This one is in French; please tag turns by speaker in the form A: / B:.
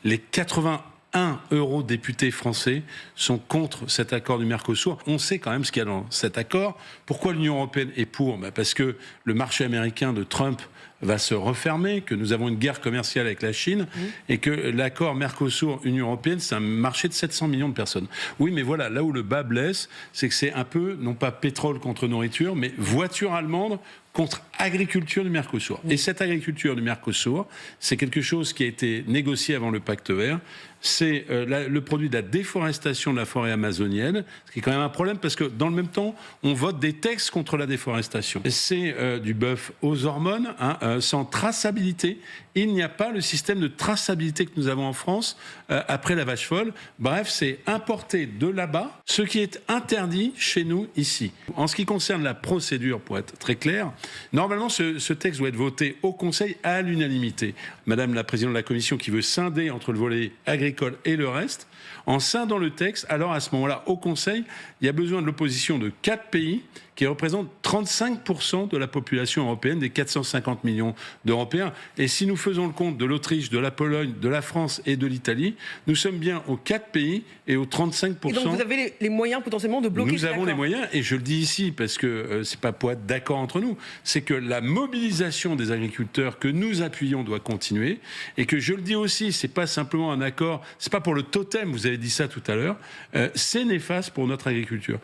A: Les 81 eurodéputés français sont contre cet accord du Mercosur. On sait quand même ce qu'il y a dans cet accord. Pourquoi l'Union européenne est pour? Parce que le marché américain de Trump va se refermer, que nous avons une guerre commerciale avec la Chine et que l'accord Mercosur-Union européenne, c'est un marché de 700 millions de personnes. Oui, mais voilà, là où le bas blesse, c'est que c'est un peu, non pas pétrole contre nourriture, mais voiture allemande contre agriculture du Mercosur. Et cette agriculture du Mercosur, c'est quelque chose qui a été négocié avant le pacte vert. C'est le produit de la déforestation de la forêt amazonienne, ce qui est quand même un problème parce que dans le même temps, on vote des textes contre la déforestation. C'est du bœuf aux hormones, sans traçabilité. Il n'y a pas le système de traçabilité que nous avons en France après la vache folle. Bref, c'est importé de là-bas, ce qui est interdit chez nous ici. En ce qui concerne la procédure, pour être très clair, normalement, ce texte doit être voté au Conseil à l'unanimité. Madame la présidente de la Commission qui veut scinder entre le volet agricole et le reste, en scindant le texte, alors à ce moment-là, au Conseil, il y a besoin de l'opposition de 4 pays qui représentent 35% de la population européenne, des 450 millions d'Européens. Et si nous faisons le compte de l'Autriche, de la Pologne, de la France et de l'Italie, nous sommes bien aux 4 pays et aux 35%.
B: Et donc vous avez les moyens potentiellement de bloquer
A: Nous avons les moyens, et je le dis ici parce que c'est pas pour être d'accord entre nous, c'est que la mobilisation des agriculteurs que nous appuyons doit continuer, et que je le dis aussi, c'est pas simplement un accord, c'est pas pour le totem, vous avez dit ça tout à l'heure, c'est néfaste pour notre agriculture.